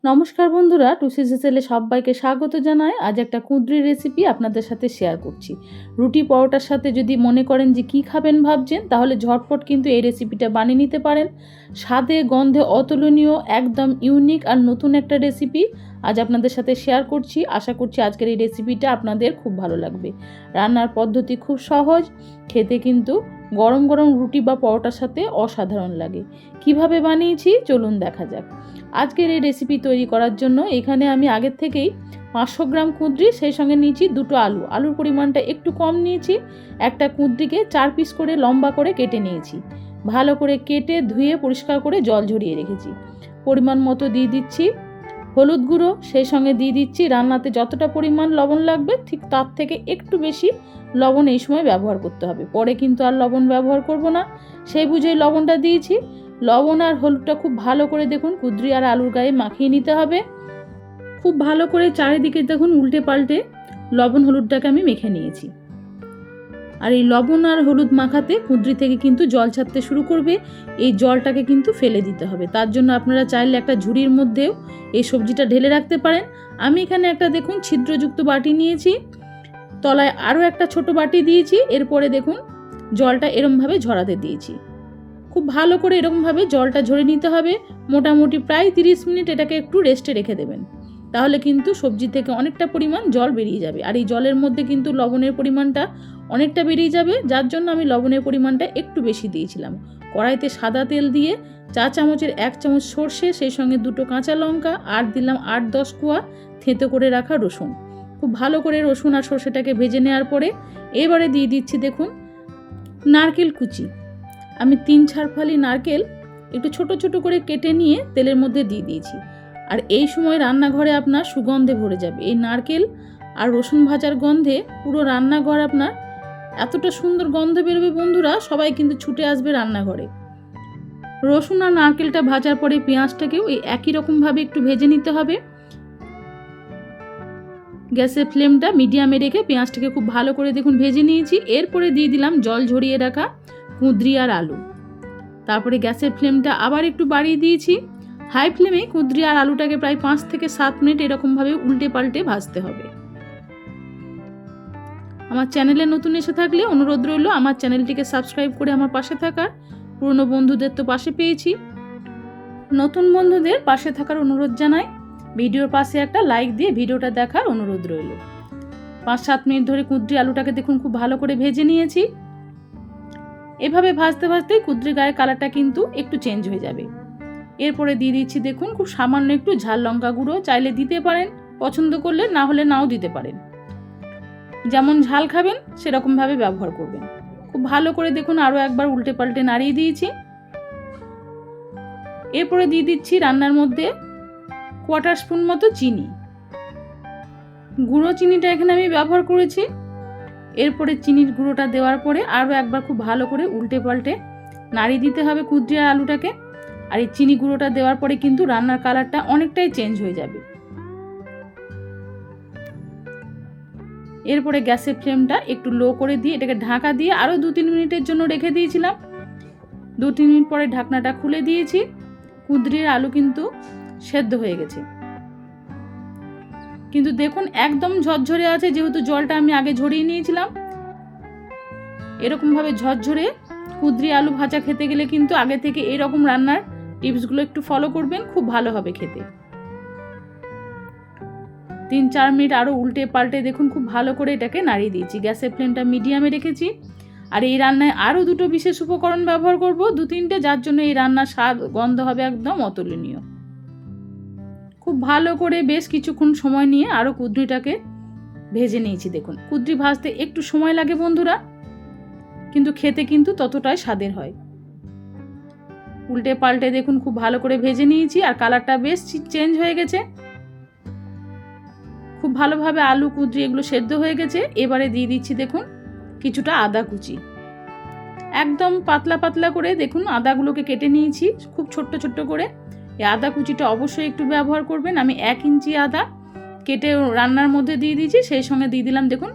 নমস্কার বন্ধুরা, টুসি সিসেলে সবাইকে স্বাগত জানাই। আজ একটা কুঁদরির রেসিপি আপনাদের সাথে শেয়ার করছি। রুটি পরোটার সাথে যদি মনে করেন যে কি খাবেন ভাবছেন, তাহলে ঝটপট কিন্তু এই রেসিপিটা বানিয়ে নিতে পারেন। স্বাদে গন্ধে অতুলনীয়, একদম ইউনিক আর নতুন একটা রেসিপি আজ আপনাদের সাথে শেয়ার করছি। আশা করছি আজকের এই রেসিপিটা আপনাদের খুব ভালো লাগবে। রান্নার পদ্ধতি খুব সহজ, খেতে কিন্তু গরম গরম রুটি বা পরোটার সাথে অসাধারণ লাগে। কিভাবে বানিয়েছি চলুন দেখা যাক। আজকের এই রেসিপি তৈরি করার জন্য এখানে আমি আগের থেকেই 500 গ্রাম কুঁদরি, সেই সঙ্গে নিয়েছি দুটো আলুর পরিমাণটা একটু কম নিয়েছি। একটা কুঁদরিকে 4 পিস করে লম্বা করে কেটে নিয়েছি। ভালো করে কেটে ধুয়ে পরিষ্কার করে জল ঝরিয়ে রেখেছি। পরিমাণ মতো দিয়ে দিচ্ছি হলুদ গুঁড়ো, সেই সঙ্গে দিয়ে দিচ্ছি রান্নাতে যতটা পরিমাণ লবণ লাগবে ঠিক তার থেকে একটু বেশি লবণ এই সময় ব্যবহার করতে হবে। পরে কিন্তু আর লবণ ব্যবহার করব না, সেই বুঝেই লবণটা দিয়েছি। লবণ আর হলুদটা খুব ভালো করে দেখুন কুঁদরি আর আলুর গায়ে মাখিয়ে নিতে হবে। খুব ভালো করে চারিদিকে দেখুন উল্টে পাল্টে লবণ হলুদটাকে আমি মেখে নিয়েছি। আর এই লবণ আর হলুদ মাখাতে কুঁদরি থেকে কিন্তু জল ছাড়তে শুরু করবে। এই জলটাকে কিন্তু ফেলে দিতে হবে। তার জন্য আপনারা চাইলে একটা ঝুড়ির মধ্যেও এই সবজিটা ঢেলে রাখতে পারেন। আমি এখানে একটা দেখুন ছিদ্রযুক্ত বাটি নিয়েছি, তলায় আরও একটা ছোট বাটি দিয়েছি। এরপরে দেখুন জলটা এরমভাবে ঝরাতে দিয়েছি। খুব ভালো করে এরকমভাবে জলটা ঝরে নিতে হবে। মোটামুটি প্রায় 30 মিনিট এটাকে একটু রেস্টে রেখে দেবেন, তাহলে কিন্তু সবজি থেকে অনেকটা পরিমাণ জল বেরিয়ে যাবে। আর এই জলের মধ্যে কিন্তু লবণের পরিমাণটা অনেকটা বেরিয়ে যাবে, যার জন্য আমি লবণের পরিমাণটা একটু বেশি দিয়েছিলাম। কড়াইতে সাদা তেল দিয়ে 4 চামচের 1 চামচ সর্ষে, সেই সঙ্গে 2টো কাঁচা লঙ্কা আর দিলাম 8-10 কোয়া থেঁতো করে রাখা রসুন। খুব ভালো করে রসুন আর সর্ষেটাকে ভেজে নেওয়ার পরে এবারে দিয়ে দিচ্ছি দেখুন নারকেল কুচি। আমি 3-4 ফালি নারকেল একটু ছোট ছোট করে কেটে নিয়ে তেলের মধ্যে দিয়ে দিয়েছি। আর এই সময় রান্নাঘরে আপনার সুগন্ধে ভরে যাবে। এই নারকেল আর রসুন ভাজার গন্ধে পুরো রান্নাঘর আপনার এতটা সুন্দর গন্ধ বেরোবে বন্ধুরা, সবাই কিন্তু ছুটে আসবে রান্নাঘরে। রসুন আর নারকেলটা ভাজার পরে পেঁয়াজটাকেও এই একই রকমভাবে একটু ভেজে নিতে হবে। গ্যাসের ফ্লেমটা মিডিয়ামে রেখে পেঁয়াজটাকে খুব ভালো করে দেখুন ভেজে নিয়েছি। এরপরে দিয়ে দিলাম জল ঝরিয়ে রাখা কুঁদরি আর আলু। তারপরে গ্যাসের ফ্লেমটা আবার একটু বাড়িয়ে দিয়েছি। হাই ফ্লেমে কুঁদরি আর আলুটাকে প্রায় 5 থেকে 7 মিনিট এরকমভাবে উল্টে পাল্টে ভাজতে হবে। আমার চ্যানেলে নতুন এসে থাকলে অনুরোধ রইল আমার চ্যানেলটিকে সাবস্ক্রাইব করে আমার পাশে থাকার। পুরনো বন্ধুদের তো পাশে পেয়েছি, নতুন বন্ধুদের পাশে থাকার অনুরোধ জানাই। ভিডিওর পাশে একটা লাইক দিয়ে ভিডিওটা দেখার অনুরোধ রইল। 5-7 মিনিট ধরে কুঁদরি আলুটাকে দেখুন খুব ভালো করে ভেজে নিয়েছি। এভাবে ভাজতে ভাজতে কুঁদরি গায়ের কালারটা কিন্তু একটু চেঞ্জ হয়ে যাবে। এরপরে দিয়ে দিচ্ছি দেখুন খুব সামান্য একটু ঝাল লঙ্কা গুঁড়ো, চাইলে দিতে পারেন, পছন্দ করলে, না হলে নাও দিতে পারেন। যেমন ঝাল খাবেন সেরকমভাবে ব্যবহার করবেন। খুব ভালো করে দেখুন আরও একবার উল্টে পাল্টে নাড়িয়ে দিয়েছি। এরপরে দিয়ে দিচ্ছি রান্নার মধ্যে 1/4 স্পুন মতো চিনি। গুঁড়ো চিনিটা এখানে আমি ব্যবহার করেছি। এরপরে চিনির গুঁড়োটা দেওয়ার পরে আরও একবার খুব ভালো করে উল্টে পাল্টে নাড়িয়ে দিতে হবে কুঁদরি আর আলুটাকে। আর এই চিনি গুঁড়োটা দেওয়ার পরে কিন্তু রান্নার কালারটা অনেকটাই চেঞ্জ হয়ে যাবে। এরপরে গ্যাসের ফ্লেমটা একটু লো করে দিয়ে এটাকে ঢাকা দিয়ে আরও 2-3 মিনিটের জন্য রেখে দিয়েছিলাম। 2-3 মিনিট পরে ঢাকনাটা খুলে দিয়েছি। কুঁদরির আলু কিন্তু সেদ্ধ হয়ে গেছে, কিন্তু দেখুন একদম ঝরঝরে আছে, যেহেতু জলটা আমি আগে ঝরিয়ে নিয়েছিলাম। এরকমভাবে ঝরঝরে কুঁদরি আলু ভাজা খেতে গেলে কিন্তু আগে থেকে এরকম রান্নার টিপসগুলো একটু ফলো করবেন, খুব ভালো হবে খেতে। 3-4 মিনিট আরও উল্টে পাল্টে দেখুন খুব ভালো করে এটাকে নাড়িয়ে দিয়েছি। গ্যাসের ফ্লেমটা মিডিয়ামে রেখেছি। আর এই রান্নায় আরও 2টো বিশেষ উপকরণ ব্যবহার করব, 2-3টে, যার জন্য এই রান্নার স্বাদ গন্ধ হবে একদম অতুলনীয়। খুব ভালো করে বেশ কিছুক্ষণ সময় নিয়ে আরও কুঁদরিটাকে ভেজে নিয়েছি। দেখুন কুঁদরি ভাজতে একটু সময় লাগে বন্ধুরা, কিন্তু খেতে কিন্তু ততটাই স্বাদের হয়। উল্টে পাল্টে দেখুন খুব ভালো করে ভেজে নিয়েছি আর কালারটা বেশ চেঞ্জ হয়ে গেছে। খুব ভালোভাবে আলু কুঁদরি এগুলো সেদ্ধ হয়ে গেছে। এবারে দিয়ে দিচ্ছি দেখুন কিছুটা আদা কুচি। একদম পাতলা পাতলা করে দেখুন আদাগুলোকে কেটে নিয়েছি খুব ছোট্ট ছোট্ট করে। এই আদা কুচিটা অবশ্যই একটু ব্যবহার করবেন। আমি 1 ইঞ্চি আদা কেটে রান্নার মধ্যে দিয়ে দিয়েছি। সেই সঙ্গে দিয়ে দিলাম দেখুন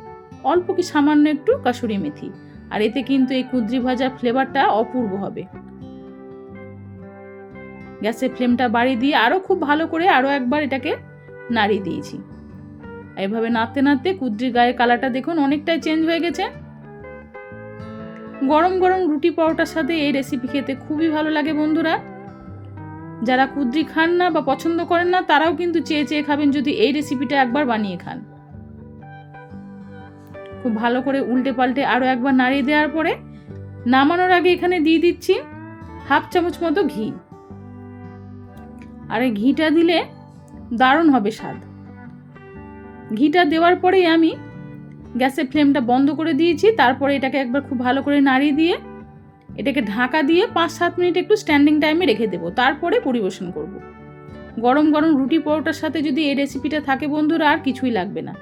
অল্প কি সামান্য একটু কাসুরি মেথি। আর এতে কিন্তু এই কুঁদরি ভাজার ফ্লেভারটা অপূর্ব হবে। গ্যাসের ফ্লেমটা বাড়িয়ে দিয়ে আরও খুব ভালো করে আরও একবার এটাকে নাড়িয়ে দিয়েছি। এভাবে নাড়তে নাড়তে কুদ্রির গায়ের কালারটা দেখুন অনেকটাই চেঞ্জ হয়ে গেছে। গরম গরম রুটি পরোটার সাথে এই রেসিপি খেতে খুবই ভালো লাগে বন্ধুরা। যারা কুদ্রি খান না বা পছন্দ করেন না তারাও কিন্তু চেয়ে চেয়ে খাবেন যদি এই রেসিপিটা একবার বানিয়ে খান। খুব ভালো করে উল্টে পাল্টে আরও একবার নাড়িয়ে দেওয়ার পরে নামানোর আগে এখানে দিয়ে দিচ্ছি 1/2 চামচ মতো ঘি। আর এই ঘিটা দিলে দারুণ হবে স্বাদ। ঘিটা দেওয়ার পরেই আমি গ্যাসের ফ্লেমটা বন্ধ করে দিয়েছি। তারপরে এটাকে একবার খুব ভালো করে নাড়িয়ে দিয়ে এটাকে ঢাকা দিয়ে 5-7 মিনিট একটু স্ট্যান্ডিং টাইমে রেখে দেবো, তারপরে পরিবেশন করব। গরম গরম রুটি পরোটার সাথে যদি এই রেসিপিটা থাকে বন্ধুরা আর কিছুই লাগবে না।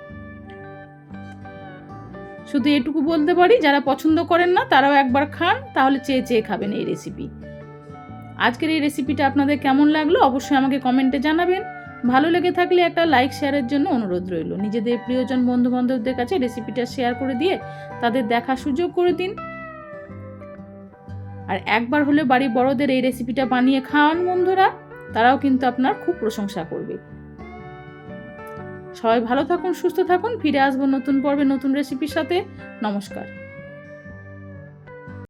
শুধু এটুকু বলতে পারি যারা পছন্দ করেন না তারাও একবার খান, তাহলে চেয়ে চেয়ে খাবেন এই রেসিপি। আজকের এই রেসিপিটা আপনাদের কেমন লাগলো অবশ্যই আমাকে কমেন্টে জানাবেন। ভালো লেগে থাকলে একটা লাইক শেয়ারের জন্য অনুরোধ রইল। নিজেদের প্রিয়জন বন্ধু বান্ধবদের কাছে রেসিপিটা শেয়ার করে দিয়ে তাদের দেখার সুযোগ করে দিন। আর একবার হলে বাড়ির বড়দের এই রেসিপিটা বানিয়ে খাওয়ান বন্ধুরা, তারাও কিন্তু আপনার খুব প্রশংসা করবে। সবাই ভালো থাকুন, সুস্থ থাকুন। ফিরে আসবো নতুন পর্বে নতুন রেসিপির সাথে। নমস্কার।